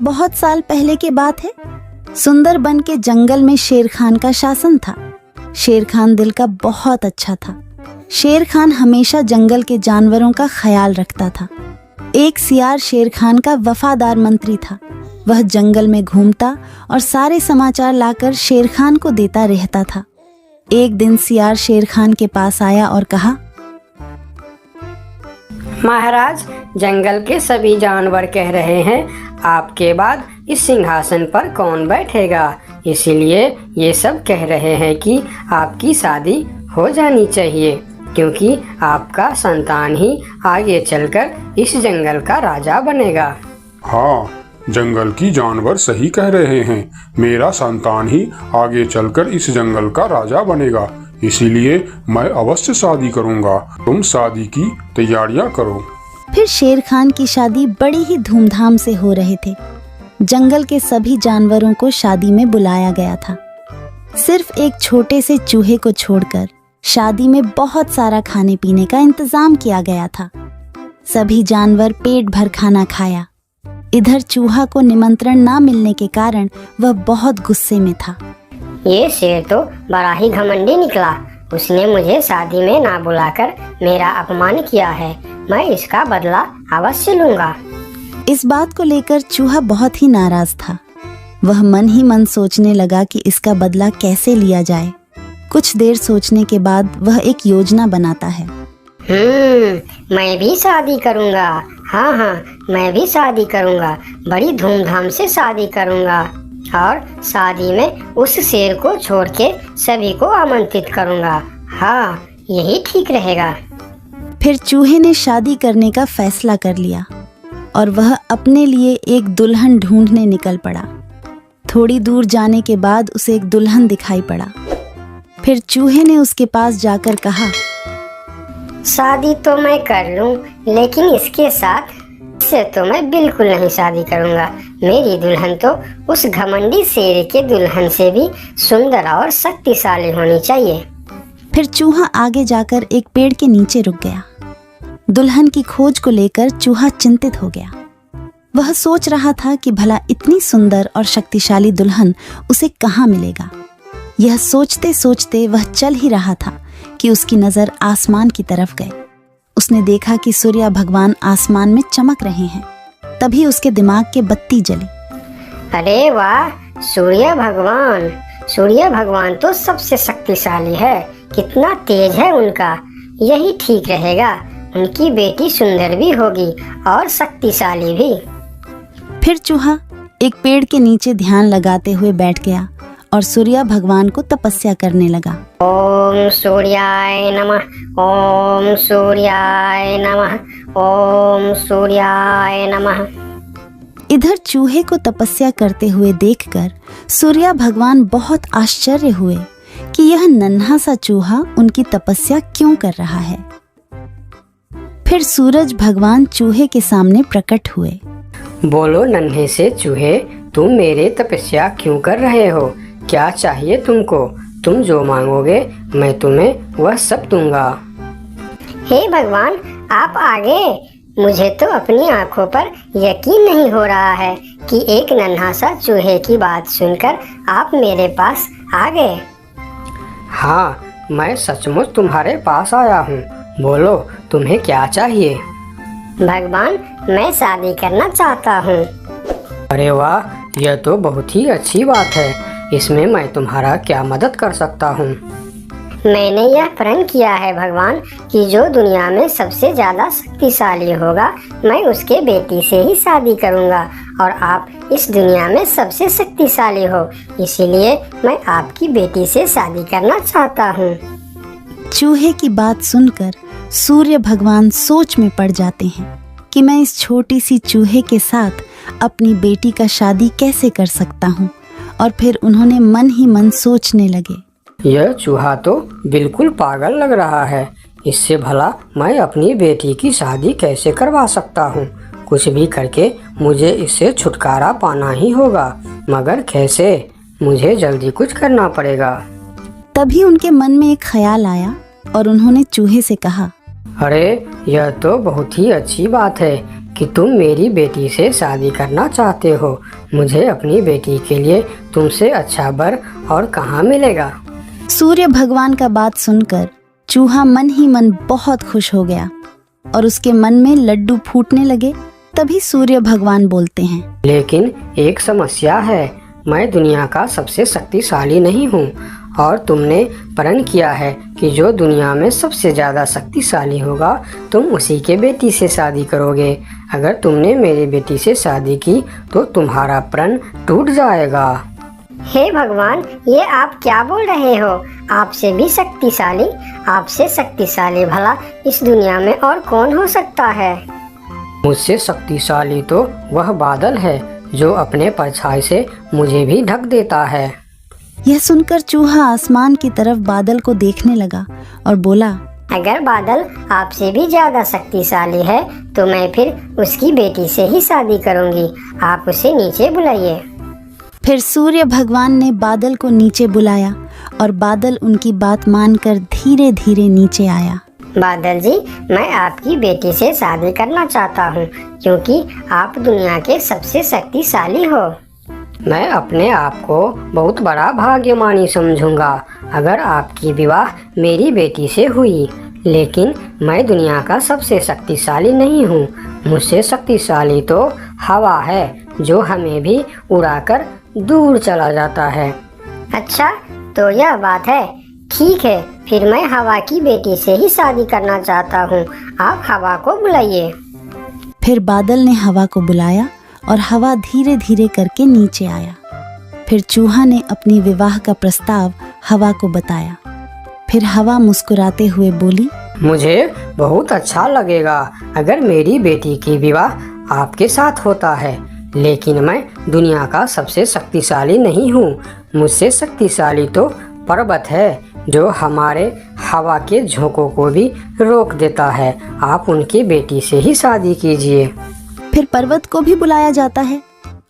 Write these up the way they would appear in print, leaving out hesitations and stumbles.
बहुत साल पहले की बात है। सुंदरबन के जंगल में शेर खान का शासन था। शेर खान दिल का बहुत अच्छा था। शेर खान हमेशा जंगल के जानवरों का ख्याल रखता था। एक सियार शेर खान का वफादार मंत्री था। वह जंगल में घूमता और सारे समाचार लाकर शेर खान को देता रहता था। एक दिन सियार शेर खान के पास आया और कहा, महाराज, जंगल के सभी जानवर कह रहे हैं आपके बाद इस सिंहासन पर कौन बैठेगा। इसीलिए ये सब कह रहे हैं कि आपकी शादी हो जानी चाहिए, क्योंकि आपका संतान ही आगे चलकर इस जंगल का राजा बनेगा। हाँ, जंगल की जानवर सही कह रहे हैं। मेरा संतान ही आगे चलकर इस जंगल का राजा बनेगा। इसीलिए मैं अवश्य शादी करूंगा। तुम शादी की तैयारियां करो। फिर शेर खान की शादी बड़ी ही धूमधाम से हो रहे थे। जंगल के सभी जानवरों को शादी में बुलाया गया था। सिर्फ एक छोटे से चूहे को छोड़कर शादी में बहुत सारा खाने पीने का इंतजाम किया गया था। सभी जानवर पेट भर खाना खाया। इधर चूहा को निमंत्रण ना मिलने के कारण वह बहुत गुस्से में था। ये शेर तो बड़ा ही घमंडी निकला। उसने मुझे शादी में ना बुलाकर मेरा अपमान किया है। मैं इसका बदला अवश्य लूंगा। इस बात को लेकर चूहा बहुत ही नाराज था। वह मन ही मन सोचने लगा कि इसका बदला कैसे लिया जाए। कुछ देर सोचने के बाद वह एक योजना बनाता है। मैं भी शादी करूंगा। हाँ, मैं भी शादी करूंगा। बड़ी धूमधाम से शादी करूंगा और शादी में उस शेर को छोड़ के सभी को आमंत्रित करूंगा। हाँ, यही ठीक रहेगा। फिर चूहे ने शादी करने का फैसला कर लिया और वह अपने लिए एक दुल्हन ढूंढने निकल पड़ा। थोड़ी दूर जाने के बाद उसे एक दुल्हन दिखाई पड़ा। फिर चूहे ने उसके पास जाकर कहा, शादी तो मैं कर लूं, लेकिन इसके साथ से तो मैं बिल्कुल नहीं शादी करूंगा। मेरी दुल्हन तो उस घमंडी शेर के दुल्हन से भी सुंदर और शक्तिशाली होनी चाहिए। फिर चूहा आगे जाकर एक पेड़ के नीचे रुक गया। दुल्हन की खोज को लेकर चूहा चिंतित हो गया। वह सोच रहा था कि भला इतनी सुंदर और शक्तिशाली दुल्हन उसे कहाँ मिलेगा। यह सोचते सोचते वह चल ही रहा था कि उसकी नजर आसमान की तरफ गई। उसने देखा कि सूर्य भगवान आसमान में चमक रहे हैं। तभी उसके दिमाग के बत्ती जली। अरे वाह, सूर्य भगवान तो सबसे शक्तिशाली है। कितना तेज है उनका। यही ठीक रहेगा। उनकी बेटी सुंदर भी होगी और शक्तिशाली भी। फिर चूहा एक पेड़ के नीचे ध्यान लगाते हुए बैठ गया और सूर्य भगवान को तपस्या करने लगा। ओम सूर्याय नमः, ओम सूर्याय नमः, ओम सूर्याय नमः। इधर चूहे को तपस्या करते हुए देखकर सूर्य भगवान बहुत आश्चर्य हुए कि यह नन्हा सा चूहा उनकी तपस्या क्यों कर रहा है। फिर सूरज भगवान चूहे के सामने प्रकट हुए। बोलो नन्हे से चूहे, तुम मेरे तपस्या क्यों कर रहे हो? क्या चाहिए तुमको? तुम जो मांगोगे मैं तुम्हें वह सब दूंगा। हे भगवान, आप आगे। मुझे तो अपनी आंखों पर यकीन नहीं हो रहा है कि एक नन्हा सा चूहे की बात सुनकर आप मेरे पास आ गए। हाँ, मैं सचमुच तुम्हारे पास आया हूँ। बोलो तुम्हें क्या चाहिए? भगवान, मैं शादी करना चाहता हूँ। अरे वाह, यह तो बहुत ही अच्छी बात है। इसमें मैं तुम्हारा क्या मदद कर सकता हूँ? मैंने यह प्रण किया है भगवान कि जो दुनिया में सबसे ज्यादा शक्तिशाली होगा मैं उसके बेटी से ही शादी करूँगा और आप इस दुनिया में सबसे शक्तिशाली हो। इसीलिए मैं आपकी बेटी से शादी करना चाहता हूँ। चूहे की बात सुनकर सूर्य भगवान सोच में पड़ जाते हैं कि मैं इस छोटी सी चूहे के साथ अपनी बेटी का शादी कैसे कर सकता हूँ। और फिर उन्होंने मन ही मन सोचने लगे, यह चूहा तो बिल्कुल पागल लग रहा है। इससे भला मैं अपनी बेटी की शादी कैसे करवा सकता हूँ? कुछ भी करके मुझे इससे छुटकारा पाना ही होगा, मगर कैसे? मुझे जल्दी कुछ करना पड़ेगा। तभी उनके मन में एक ख्याल आया और उन्होंने चूहे से कहा, अरे यह तो बहुत ही अच्छी बात है। कि तुम मेरी बेटी से शादी करना चाहते हो। मुझे अपनी बेटी के लिए तुमसे अच्छा वर और कहाँ मिलेगा। सूर्य भगवान का बात सुनकर चूहा मन ही मन बहुत खुश हो गया और उसके मन में लड्डू फूटने लगे। तभी सूर्य भगवान बोलते हैं, लेकिन एक समस्या है, मैं दुनिया का सबसे शक्तिशाली नहीं हूँ और तुमने प्रण किया है कि जो दुनिया में सबसे ज़्यादा शक्तिशाली होगा तुम उसी के बेटी से शादी करोगे। अगर तुमने मेरी बेटी से शादी की तो तुम्हारा प्रण टूट जाएगा। हे भगवान, ये आप क्या बोल रहे हो? आपसे भी शक्तिशाली? आपसे शक्तिशाली भला इस दुनिया में और कौन हो सकता है? मुझसे शक्तिशाली तो वह बादल है जो अपने परछाई से मुझे भी ढक देता है। यह सुनकर चूहा आसमान की तरफ बादल को देखने लगा और बोला, अगर बादल आपसे भी ज्यादा शक्तिशाली है तो मैं फिर उसकी बेटी से ही शादी करूंगी। आप उसे नीचे बुलाइए। फिर सूर्य भगवान ने बादल को नीचे बुलाया और बादल उनकी बात मानकर धीरे धीरे नीचे आया। बादल जी, मैं आपकी बेटी से शादी करना चाहता हूँ क्योंकि आप दुनिया के सबसे शक्तिशाली हो। मैं अपने आप को बहुत बड़ा भाग्यमानी समझूंगा अगर आपकी विवाह मेरी बेटी से हुई, लेकिन मैं दुनिया का सबसे शक्तिशाली नहीं हूँ। मुझसे शक्तिशाली तो हवा है जो हमें भी उड़ाकर दूर चला जाता है। अच्छा, तो यह बात है। ठीक है, फिर मैं हवा की बेटी से ही शादी करना चाहता हूँ। आप हवा को बुलाइए। फिर बादल ने हवा को बुलाया और हवा धीरे धीरे करके नीचे आया। फिर चूहा ने अपनी विवाह का प्रस्ताव हवा को बताया। फिर हवा मुस्कुराते हुए बोली, मुझे बहुत अच्छा लगेगा अगर मेरी बेटी की विवाह आपके साथ होता है, लेकिन मैं दुनिया का सबसे शक्तिशाली नहीं हूँ। मुझसे शक्तिशाली तो पर्वत है जो हमारे हवा के झोंकों को भी रोक देता है। आप उनकी बेटी से ही शादी कीजिए। फिर पर्वत को भी बुलाया जाता है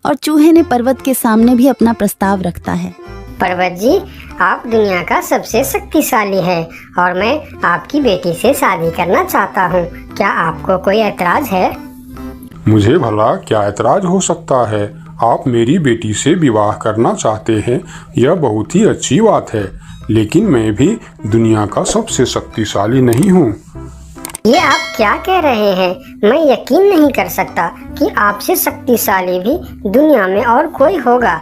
और चूहे ने पर्वत के सामने भी अपना प्रस्ताव रखता है। पर्वत जी, आप दुनिया का सबसे शक्तिशाली है और मैं आपकी बेटी से शादी करना चाहता हूँ। क्या आपको कोई ऐतराज है? मुझे भला क्या ऐतराज हो सकता है? आप मेरी बेटी से विवाह करना चाहते हैं, यह बहुत ही अच्छी बात है, लेकिन मैं भी दुनिया का सबसे शक्तिशाली नहीं हूँ। ये आप क्या कह रहे हैं? मैं यकीन नहीं कर सकता कि आपसे शक्तिशाली भी दुनिया में और कोई होगा।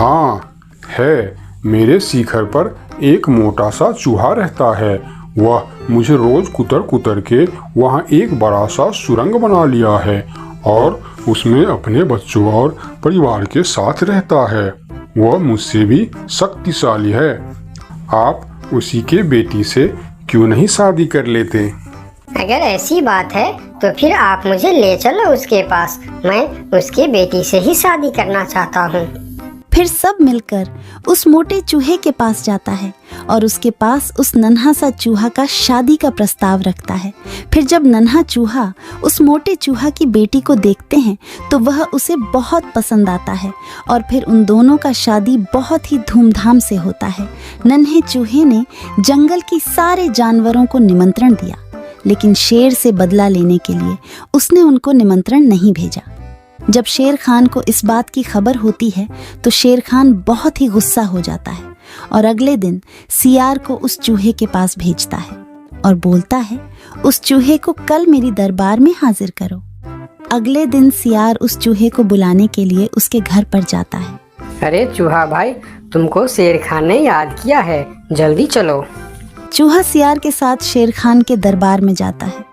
हाँ है, मेरे शिखर पर एक मोटा सा चूहा रहता है। वह मुझे रोज कुतर कुतर के वहाँ एक बड़ा सा सुरंग बना लिया है और उसमें अपने बच्चों और परिवार के साथ रहता है। वह मुझसे भी शक्तिशाली है। आप उसी के बेटी से क्यों नहीं शादी कर लेते? अगर ऐसी बात है तो फिर आप मुझे ले चलो उसके पास। मैं उसके बेटी से ही शादी करना चाहता हूँ। फिर सब मिलकर उस मोटे चूहे के पास जाता है और उसके पास उस नन्हा सा चूहा का शादी का प्रस्ताव रखता है। फिर जब नन्हा चूहा उस मोटे चूहा की बेटी को देखते हैं तो वह उसे बहुत पसंद आता है और फिर उन दोनों का शादी बहुत ही धूमधाम से होता है। नन्हे चूहे ने जंगल की सारे जानवरों को निमंत्रण दिया, लेकिन शेर से बदला लेने के लिए उसने उनको निमंत्रण नहीं भेजा। जब शेर खान को इस बात की खबर होती है तो शेर खान बहुत ही गुस्सा हो जाता है और अगले दिन सियार को उस चूहे के पास भेजता है और बोलता है, उस चूहे को कल मेरी दरबार में हाजिर करो। अगले दिन सियार उस चूहे को बुलाने के लिए उसके घर पर जाता है। अरे चूहा भाई, तुमको शेर खान ने याद किया है, जल्दी चलो। चूहा सियार के साथ शेर खान के दरबार में जाता है।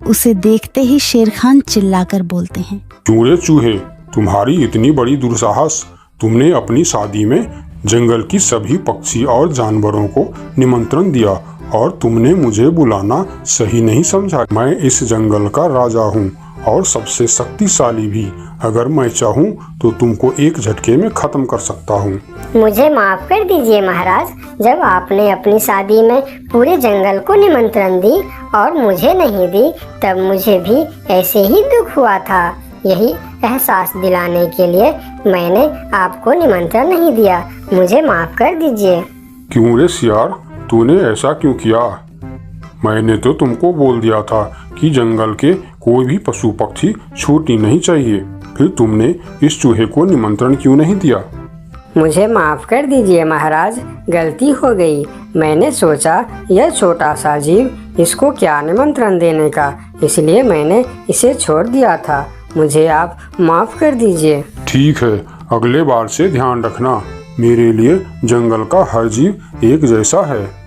उसे देखते ही शेर खान चिल्लाकर बोलते हैं, क्यों रे चूहे, तुम्हारी इतनी बड़ी दुस्साहस? तुमने अपनी शादी में जंगल की सभी पक्षी और जानवरों को निमंत्रण दिया और तुमने मुझे बुलाना सही नहीं समझा। मैं इस जंगल का राजा हूँ और सबसे शक्तिशाली भी। अगर मैं चाहूँ तो तुमको एक झटके में खत्म कर सकता हूँ। मुझे माफ कर दीजिए महाराज, जब आपने अपनी शादी में पूरे जंगल को निमंत्रण दी और मुझे नहीं दी तब मुझे भी ऐसे ही दुख हुआ था। यही एहसास दिलाने के लिए मैंने आपको निमंत्रण नहीं दिया। मुझे माफ कर दीजिए। क्यों रे सियार, तूने ऐसा क्यों किया? मैंने तो तुमको बोल दिया था कि जंगल के कोई भी पशु पक्षी छूटनी नहीं चाहिए। फिर तुमने इस चूहे को निमंत्रण क्यों नहीं दिया? मुझे माफ़ कर दीजिए महाराज, गलती हो गई। मैंने सोचा यह छोटा सा जीव, इसको क्या निमंत्रण देने का, इसलिए मैंने इसे छोड़ दिया था। मुझे आप माफ़ कर दीजिए। ठीक है, अगले बार से ध्यान रखना। मेरे लिए जंगल का हर जीव एक जैसा है।